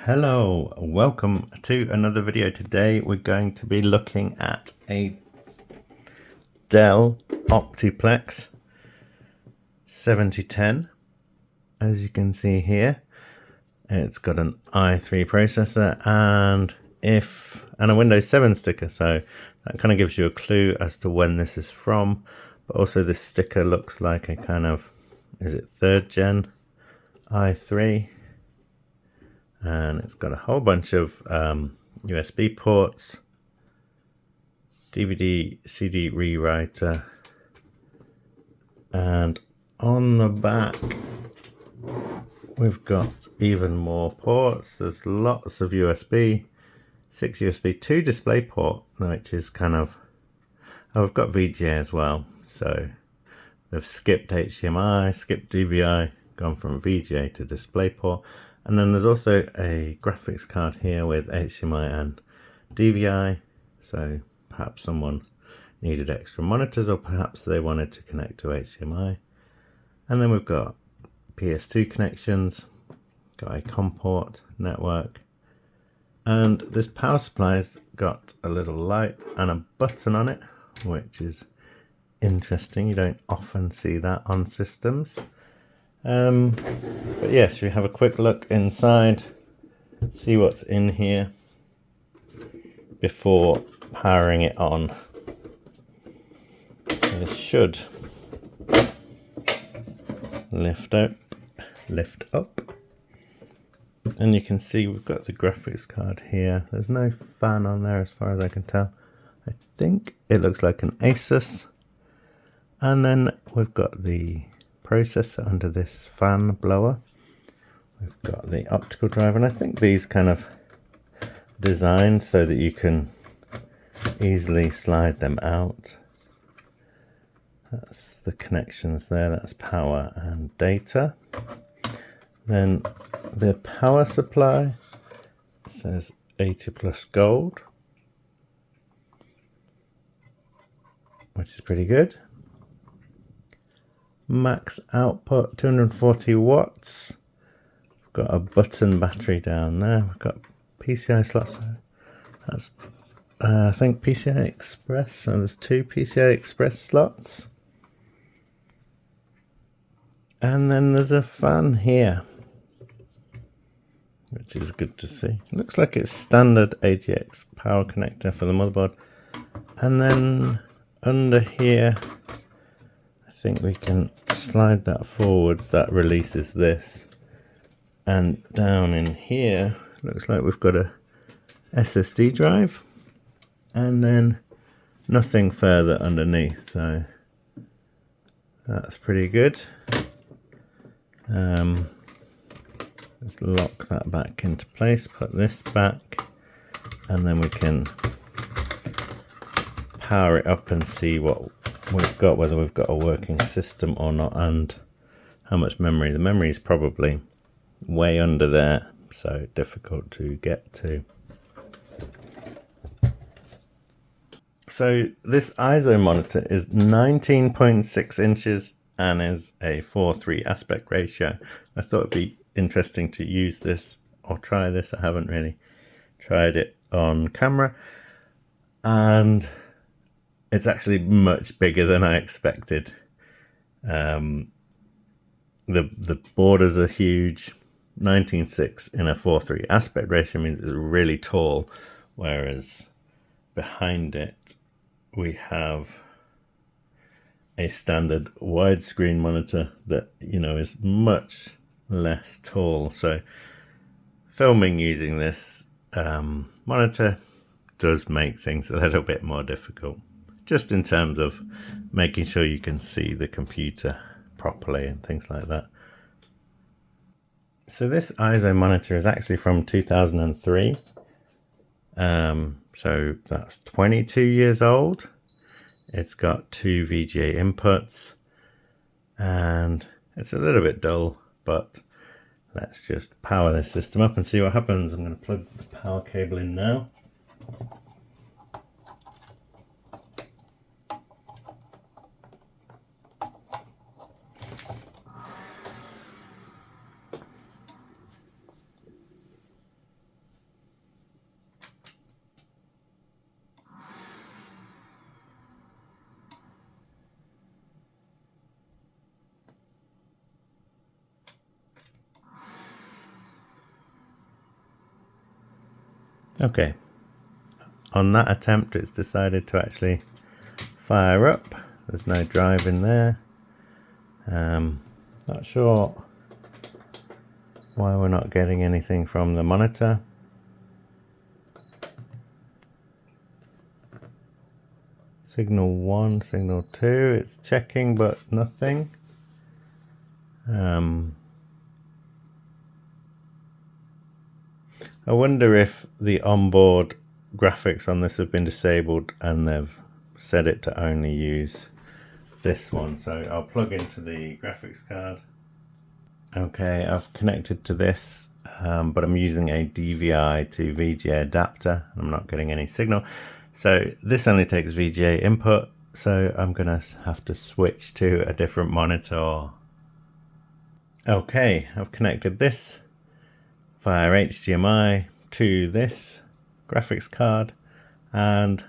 Hello, welcome to another video. Today we're going to be looking at a Dell Optiplex 7010. As you can see here, it's got an i3 processor and a Windows 7 sticker, so that kind of gives you a clue as to when this is from. But also this sticker looks like a kind of, is it 3rd gen i3? And it's got a whole bunch of USB ports, DVD, CD rewriter, and on the back we've got even more ports. There's lots of USB, 6 USB, 2 DisplayPort, which is kind of, oh, we've got VGA as well, so they've skipped HDMI, skipped DVI, gone from VGA to DisplayPort. And then there's also a graphics card here with HDMI and DVI, so perhaps someone needed extra monitors, or perhaps they wanted to connect to HDMI. And then we've got PS2 connections, got a COM port, network, and this power supply's got a little light and a button on it, which is interesting. You don't often see that on systems. But yes, we have a quick look inside, see what's in here before powering it on. So this should lift up, and you can see we've got the graphics card here. There's no fan on there as far as I can tell. I think it looks like an Asus, and then we've got the processor under this fan blower. We've got the optical driver, and I think these kind of designed so that you can easily slide them out. That's the connections there, that's power and data. Then the power supply says 80 plus gold, which is pretty good. Max output 240 watts. We've got a button battery down there. We've got PCI slots. That's I think PCI Express, so there's 2 PCI Express slots. And then there's a fan here, which is good to see. It looks like it's standard ATX power connector for the motherboard. And then under here, I think we can slide that forward. That releases this. And down in here, looks like we've got a SSD drive. And then nothing further underneath, so that's pretty good. Let's lock that back into place, put this back, and then we can power it up and see what we've got, whether we've got a working system or not, and how much memory. The memory is probably way under there, so difficult to get to. So this EIZO monitor is 19.6 inches and is a 4:3 aspect ratio. I thought it'd be interesting to use this or try this. I haven't really tried it on camera, and it's actually much bigger than I expected. The borders are huge. 19.6 in a 4:3 aspect ratio means it's really tall, whereas behind it we have a standard widescreen monitor that, you know, is much less tall. So filming using this monitor does make things a little bit more difficult, just in terms of making sure you can see the computer properly and things like that. So this EIZO monitor is actually from 2003. So that's 22 years old. It's got 2 VGA inputs, and it's a little bit dull, but let's just power this system up and see what happens. I'm going to plug the power cable in now. Okay, on that attempt it's decided to actually fire up. There's no drive in there. Not sure why we're not getting anything from the monitor. Signal 1, signal 2, it's checking but nothing. I wonder if the onboard graphics on this have been disabled and they've set it to only use this one. So I'll plug into the graphics card. Okay, I've connected to this, but I'm using a DVI to VGA adapter. I'm not getting any signal. So this only takes VGA input, so I'm gonna have to switch to a different monitor. Okay, I've connected this via HDMI to this graphics card, and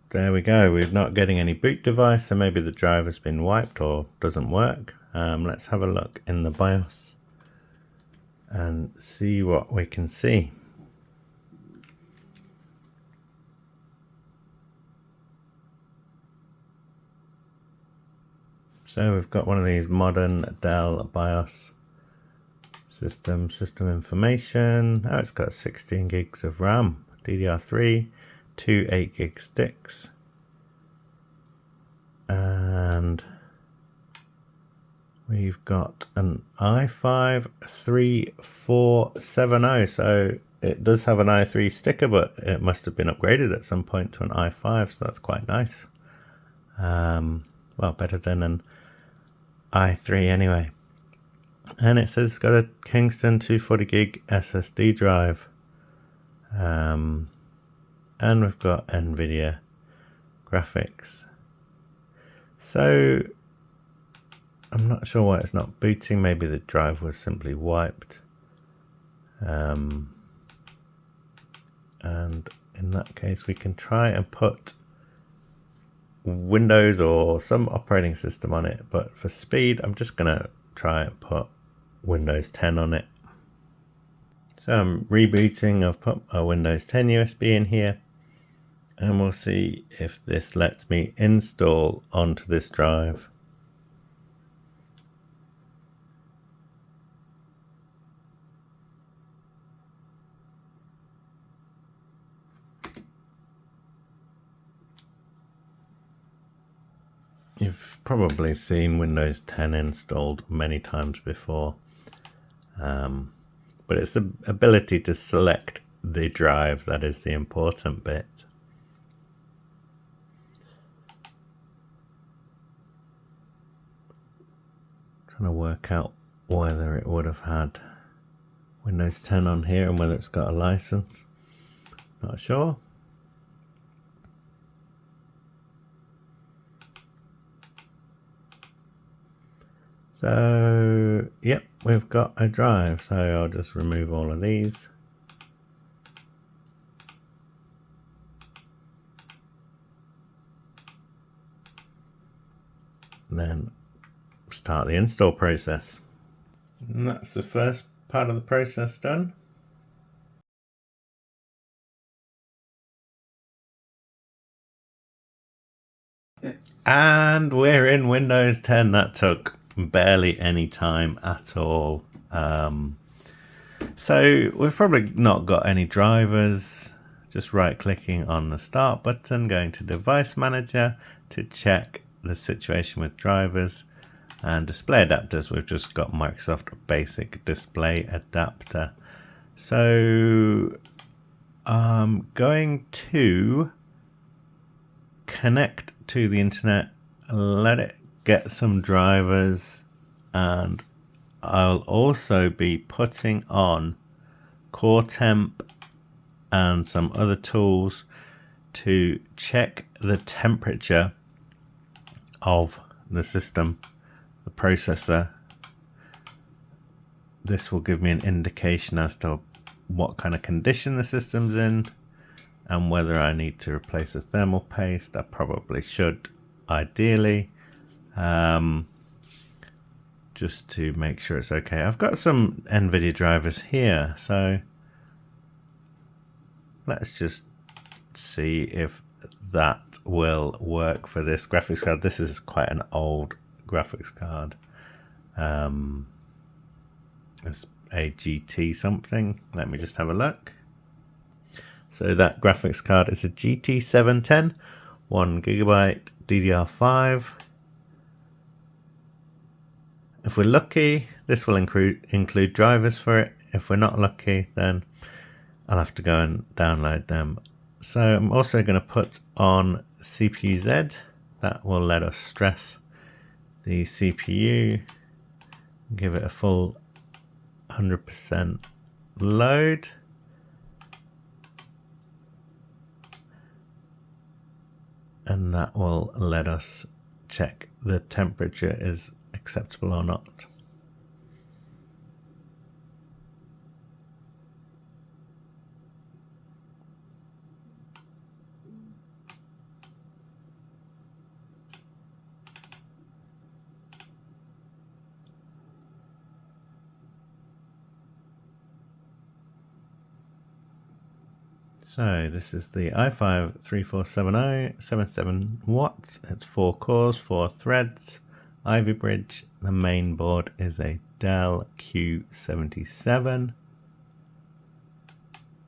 there we go. We're not getting any boot device, so maybe the driver's been wiped or doesn't work. Let's have a look in the BIOS and see what we can see. So we've got one of these modern Dell BIOS system information. Oh, it's got 16 gigs of RAM, DDR3, 2 8 gig sticks, and we've got an i5 3470. So it does have an i3 sticker, but it must have been upgraded at some point to an i5, so that's quite nice. Well, better than an i3 anyway. And it says it's got a Kingston 240 gig SSD drive. And we've got NVIDIA graphics. So I'm not sure why it's not booting. Maybe the drive was simply wiped. And in that case, we can try and put Windows or some operating system on it. But for speed, I'm just going to try and put Windows 10 on it. So I'm rebooting. I've put a Windows 10 USB in here, and we'll see if this lets me install onto this drive. You've probably seen Windows 10 installed many times before, but it's the ability to select the drive that is the important bit. Trying to work out whether it would have had Windows 10 on here and whether it's got a license. Not sure. So, yep, we've got a drive. So I'll just remove all of these. And then start the install process. And that's the first part of the process done. And we're in Windows 10. That took barely any time at all. So we've probably not got any drivers. Just right clicking on the start button, going to device manager to check the situation with drivers, and display adapters. We've just got Microsoft Basic Display Adapter. So I'm going to connect to the internet, let it get some drivers, and I'll also be putting on Core Temp and some other tools to check the temperature of the system, the processor. This will give me an indication as to what kind of condition the system's in and whether I need to replace a thermal paste. I probably should, ideally, just to make sure it's okay. I've got some NVIDIA drivers here, so let's just see if that will work for this graphics card. This is quite an old graphics card. It's a GT something. Let me just have a look. So that graphics card is a GT 710, 1GB DDR5. If we're lucky, this will include drivers for it. If we're not lucky, then I'll have to go and download them. So I'm also going to put on CPU-Z. That will let us stress the CPU, give it a full 100% load. And that will let us check the temperature is acceptable or not. So this is the i5 3470, 77 watts. It's 4 cores, 4 threads, Ivy Bridge. The main board is a Dell Q77.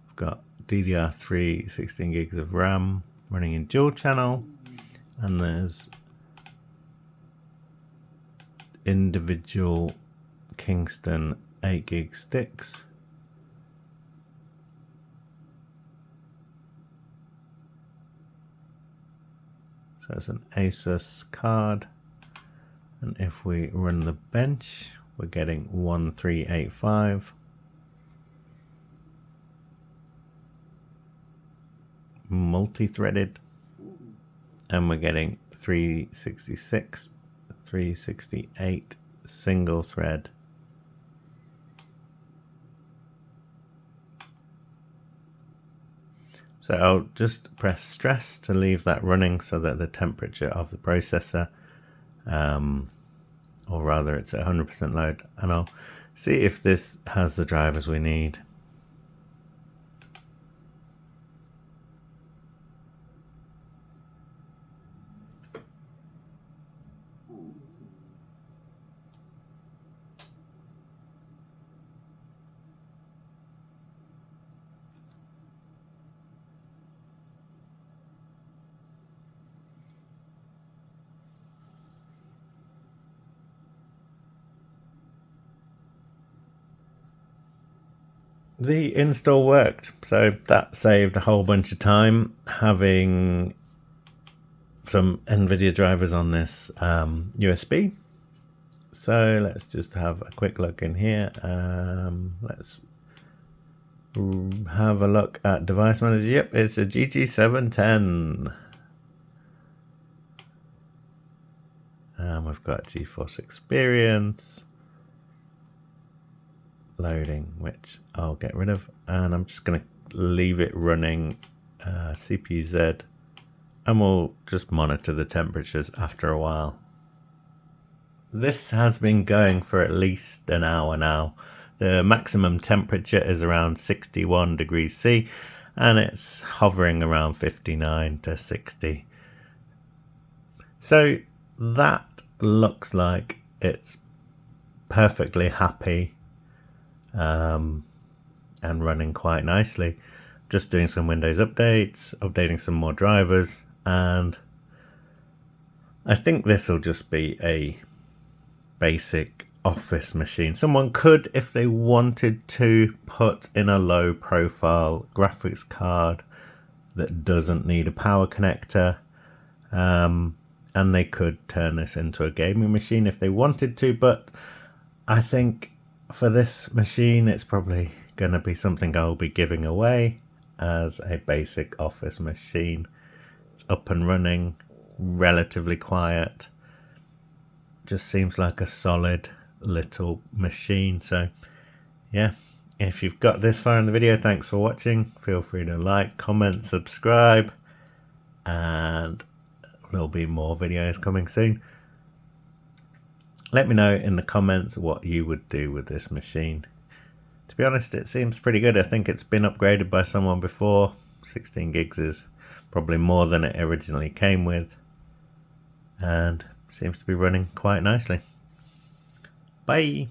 We've got DDR3, 16 gigs of RAM running in dual channel, and there's individual Kingston 8 gig sticks. So it's an Asus card, and if we run the bench, we're getting 1385. Multi-threaded, and we're getting 366, 368 single thread. So I'll just press stress to leave that running so that the temperature of the processor, or rather it's at 100% load, and I'll see if this has the drivers we need. The install worked, so that saved a whole bunch of time having some NVIDIA drivers on this USB. So let's just have a quick look in here. Let's have a look at device manager. Yep, it's a GT710. We've got GeForce Experience loading, which I'll get rid of, and I'm just going to leave it running CPU-Z, and we'll just monitor the temperatures after a while. This has been going for at least an hour now. The maximum temperature is around 61 degrees C, and it's hovering around 59 to 60. So that looks like it's perfectly happy and running quite nicely. Just doing some Windows updates, updating some more drivers, and I think this will just be a basic office machine. Someone could, if they wanted to, put in a low profile graphics card that doesn't need a power connector, and they could turn this into a gaming machine if they wanted to, but I think for this machine it's probably going to be something I'll be giving away as a basic office machine. It's up and running, relatively quiet, just seems like a solid little machine. So yeah, if you've got this far in the video, thanks for watching. Feel free to like, comment, subscribe, and there'll be more videos coming soon. Let me know in the comments what you would do with this machine. To be honest, it seems pretty good. I think it's been upgraded by someone before, 16 gigs is probably more than it originally came with, and seems to be running quite nicely. Bye.